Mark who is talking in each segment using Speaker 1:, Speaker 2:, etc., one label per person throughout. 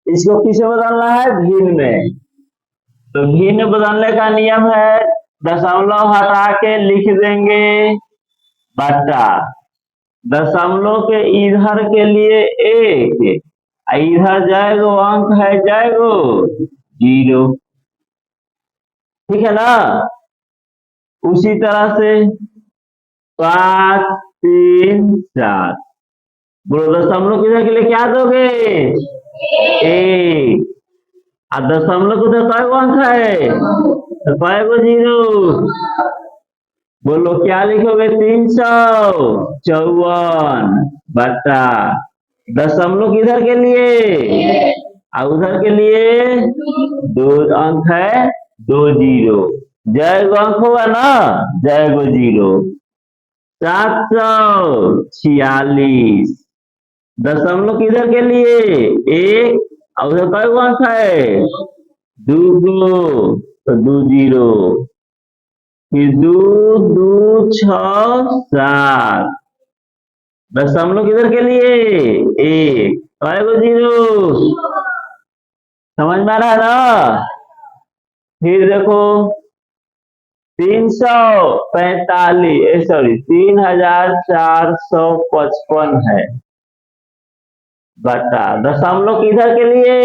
Speaker 1: इसको किसे बदलना है? भिन्न में। तो भिन्न बदलने का नियम है, दशमलव हटा के लिख देंगे बटा दशमलव के इधर के लिए 1, इधर जाएगो अंक है जाएगो 0। ठीक है ना? उसी तरह से 5, 3, 4। बोलो दशमलव किधर के लिए क्या दोगे? 1। और दशमलव किधर कय अंक है? तो कय गो 0? बोलो क्या लिखोगे? 354 बटा दशमलव किधर के लिए और उधर के लिए 2 अंक है, 2 0। जय गो अंक होगा ना, जय गो 0। 746 दशमलव किधर के लिए 1 और उधर कय गो अंक है? 2 गो, तो 2 0। फिर 2 2 6 7 दशमलव किधर के लिए 1, कय गो 0? समझ में आ रहा है ना? फिर देखो 3455 है बटा दशमलव किधर के लिए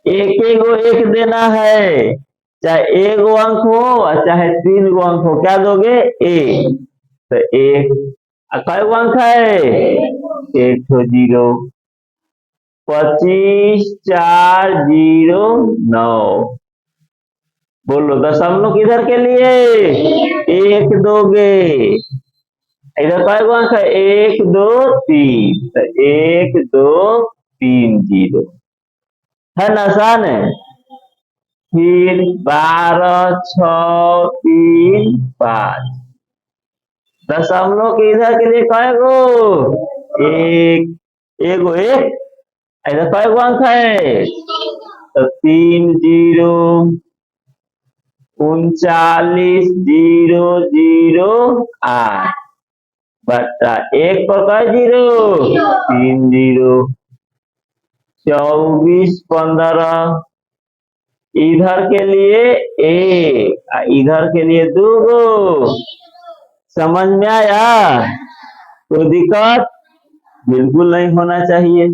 Speaker 1: एक गो 1 देना है, चाहे 1 गो अंक हो और चाहे 3 गो अंक हो। क्या दोगे? 1। तो 1 कय गो अंक है? 1 तो 0। 25 4 0 9। बोलो दशमलव किधर के लिए 1 दोगे, इधर कय गो अंक है? 1 2 3। तो 1 2 3 0 है ना? आसान है। फिर 12 6 3 5 दशमलव के इधर के लिए कय गो? 1 1 गो 1, इधर कय गो अंक है? तो 3 0 39 0 0 8 बटा 1 पर कय 0? 3 0। 24 15 इधर के लिए 1 इधर के लिए 2 गो। समझ में आया? कोई दिक्कत बिल्कुल नहीं होना चाहिए।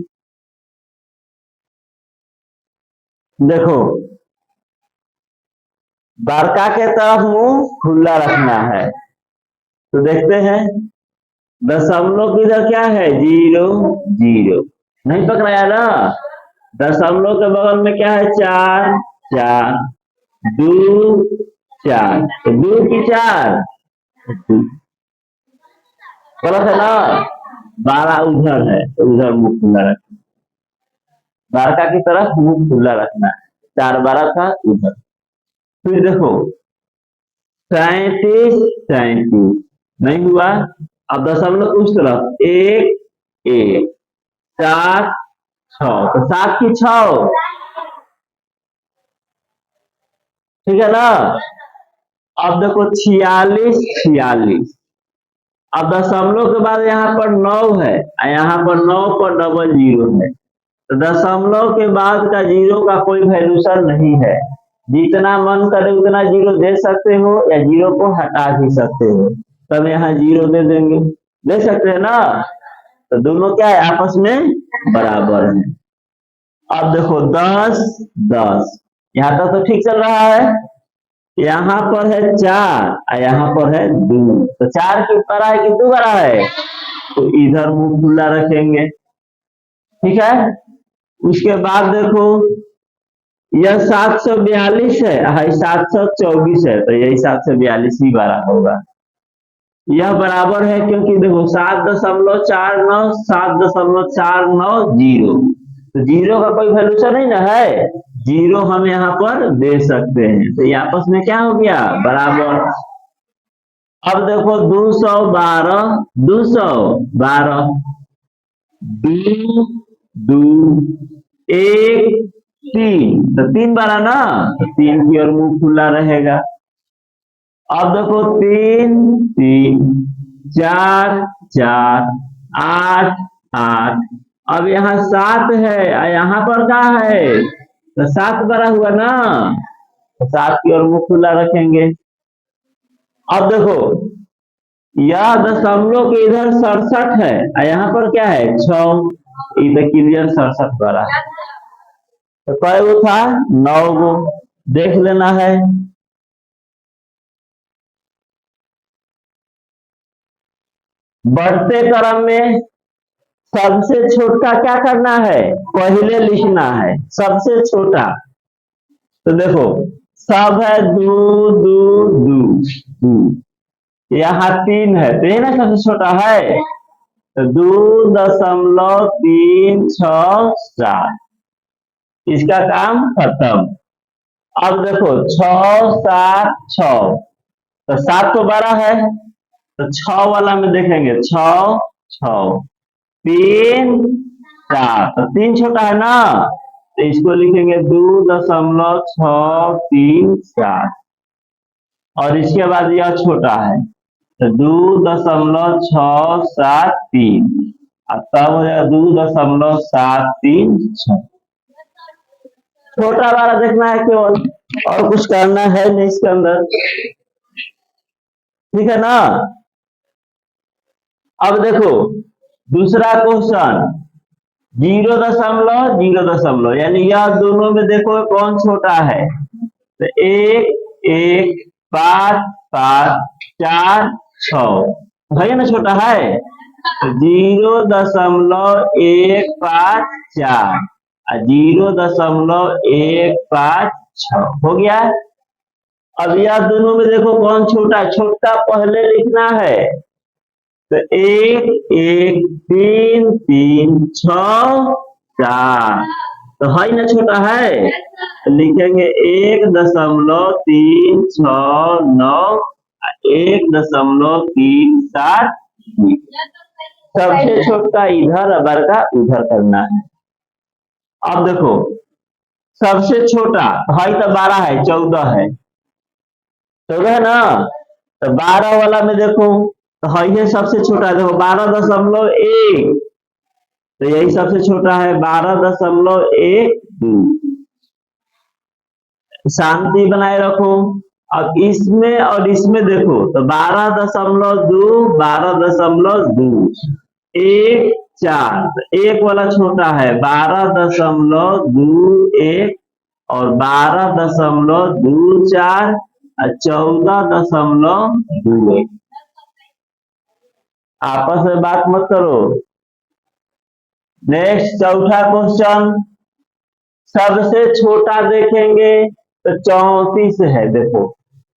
Speaker 1: देखो बड़का के तरफ मुंह खुला रखना है, तो देखते हैं दशमलव किधर क्या है? 0 0। नहीं पकड़ाया ना? दशमलव के बगल में क्या है? 4 4 2 4, तो 2 की 4 गलत है ना? 12 उधर है, तो उधर मुंह खुला रखना, बारका की तरफ मुंह खुला रखना है। 4 12 था उधर। फिर देखो 37 37 नहीं हुआ। अब दशमलव उस तरफ 1 1 7 6, तो 7 की 6। ठीक है ना? अब देखो 46 46। अब दशमलव के बाद यहाँ पर 9 है, यहाँ पर 9 पर डबल 0 है, तो दशमलव के बाद का 0 का कोई वैल्यूशन नहीं है। जितना मन करे उतना 0 दे सकते हो या 0 को हटा भी सकते हो। तब यहाँ 0 दे देंगे, दे सकते हैं ना? तो दोनों क्या है? आपस में बराबर है। अब देखो 10 10, यहाँ तक तो ठीक चल रहा है। यहाँ पर है 4 और यहाँ पर है 2, तो 4 की बड़ा है कि 2 बड़ा है? तो इधर मुंह खुला रखेंगे। ठीक है? उसके बाद देखो यह 742 है, 724 है, तो यही 742 ही बड़ा होगा। यह बराबर है क्योंकि देखो 7.49 7.49 0, तो 0 का कोई वैल्यूशन नहीं ना है, 0 हम यहाँ पर दे सकते हैं, तो ये आपस में क्या हो गया? बराबर। अब देखो 212 212 2 2 1 3, तो 3 बारह ना, तो 3 की ओर मुंह खुला रहेगा। अब देखो 3 3 4 4 8 8 अब यहाँ 7 है और यहाँ पर क्या है, तो 7 बड़ा हुआ ना, तो 7 की ओर मुंह खुला रखेंगे। अब देखो यह दशमलव के इधर 67 है और यहाँ पर क्या है 6, इधर क्लियर 67 बड़ा, तो कै गो था 9 गो, देख लेना है। बढ़ते क्रम में सबसे छोटा क्या करना है, पहले लिखना है सबसे छोटा। तो देखो सब है दू दू दू, यहाँ 3 है तो ये ना सबसे छोटा है, तो 2.367, इसका काम खत्म। अब देखो 6 7 6, तो 7 तो बड़ा है, तो 6 वाला में देखेंगे 6 6 3 4, तो 3 छोटा है ना, तो इसको लिखेंगे 2.634, और इसके बाद यह छोटा है तो 2.673, और तब हो जाएगा 2.736। छोटा वाला देखना है केवल, और कुछ करना है नहीं इसके अंदर, ठीक है ना। अब देखो दूसरा क्वेश्चन, 0.0 यानी यह दोनों में देखो कौन छोटा है, तो 1 1 5 5 4 6 है ना, छोटा है, तो 0.154 और 0.156 हो गया। अब यह दोनों में देखो कौन छोटा है, छोटा पहले लिखना है, तो 1 1 3 3 6 4, तो है ना छोटा है, तो लिखेंगे 1.369 1.37। सबसे छोटा इधर और बड़का उधर करना है। अब देखो सबसे छोटा है तो 12 है, 14 है, 14 है ना, तो 12 वाला में देखो तो है सबसे छोटा, देखो 12.1, तो यही सबसे छोटा है 12.12। शांति बनाए रखो। अब इसमें और इसमें देखो तो 12.2 12.2, 1 4, एक वाला छोटा है 12.21 और 12.24 और 14.21। आपस में बात मत करो। नेक्स्ट चौथा क्वेश्चन, सबसे छोटा देखेंगे तो 34 है, देखो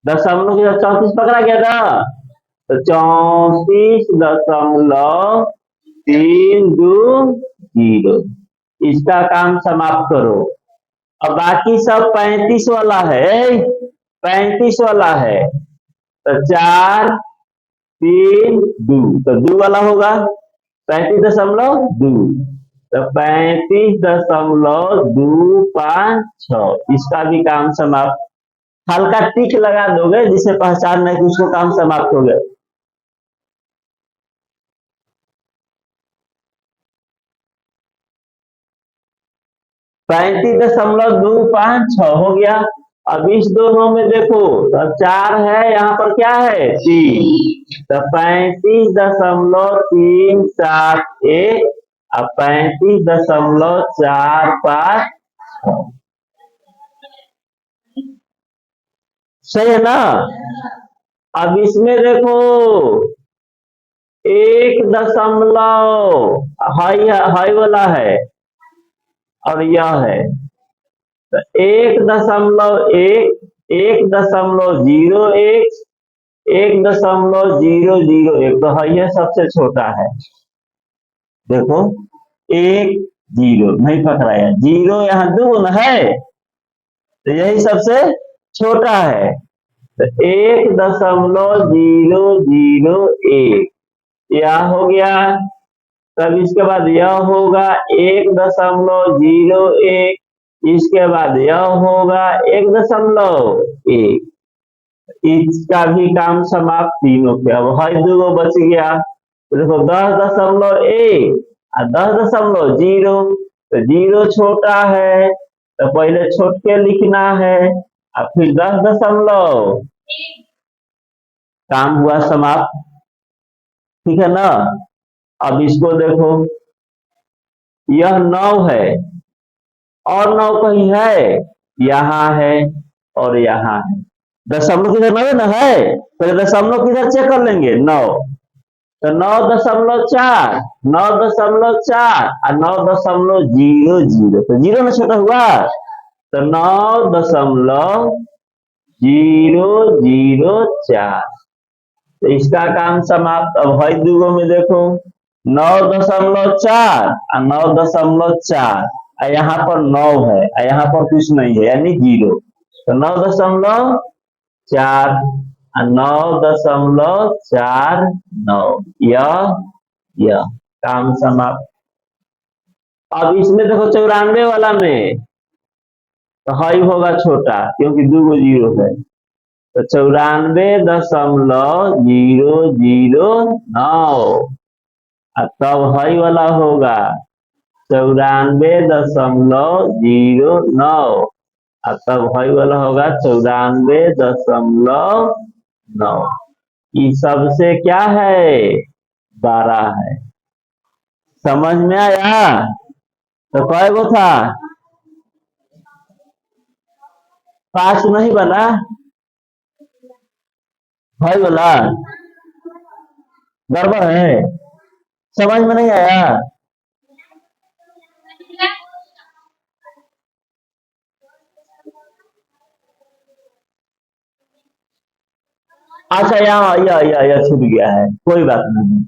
Speaker 1: दशमलव के 34 पकड़ा गया था, तो 34.320, इसका काम समाप्त करो। अब बाकी सब 35 वाला है, 35 वाला है, तो 4 3 2, तो 2 वाला होगा 35.2, तो 35.256, इसका भी काम समाप्त। हल्का टिक लगा दोगे जिसे पहचान नहीं कि उसको काम समाप्त हो गया। पैंतीस दशमलव 256 हो गया। अब इस दोनों में देखो तो 4 है, यहाँ पर क्या है 3, तो 35.371 और 35.456, सही है ना। अब इसमें देखो 1 हाई वाला है और यह है, तो 1.1 1.01 1.001, तो है सबसे छोटा है। देखो 1 0 नहीं पकड़ाया, 0 यहाँ 2 न है, तो यही सबसे छोटा है, तो 1.001 यह हो गया। तब इसके बाद यह होगा 1.01, इसके बाद यह होगा 1.1, इसका भी काम समाप्त तीनों के। अब है 2 बच गया, तो देखो 10.1 और 10.0, तो 0 छोटा है तो पहले छोट के लिखना है और फिर 10.0, काम हुआ समाप्त। ठीक है ना। अब इसको देखो, यह 9 है और 9 कहीं है, यहाँ है और यहाँ है। दशमलव किधर 9 ना है, पहले दशमलव किधर चेक कर लेंगे, 9, तो 9.4, 9.4 और 9.00, तो 0 ना छोटा हुआ, तो 9.004, तो इसका काम समाप्त। अब है दूगो में देखो, 9.4 और 9.4, और यहाँ पर 9 है और यहाँ पर कुछ नहीं है यानी 0, तो 9.4 और 9.49, यह काम समाप्त। अब इसमें देखो 94 वाला में तो हाई होगा छोटा क्योंकि दूगो 0 है, तो 94.009, तब हाई वाला होगा 94.09, तब हाई वाला होगा 94.9। ये सबसे क्या है, 12 है। समझ में आया? तो कय गो था, 5 नहीं बना भाई वाला, गड़बड़ है, समझ में नहीं आया? अच्छा यहाँ यह छूट गया है, कोई बात नहीं।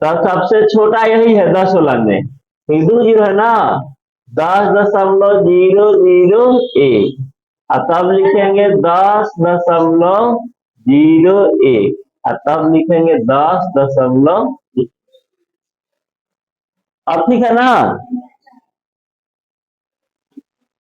Speaker 1: तो सबसे छोटा यही है 10 वाला में, 2 0 है ना, 10.001, और तब लिखेंगे 10.01, और तब लिखेंगे 10.1। अब ठीक है ना।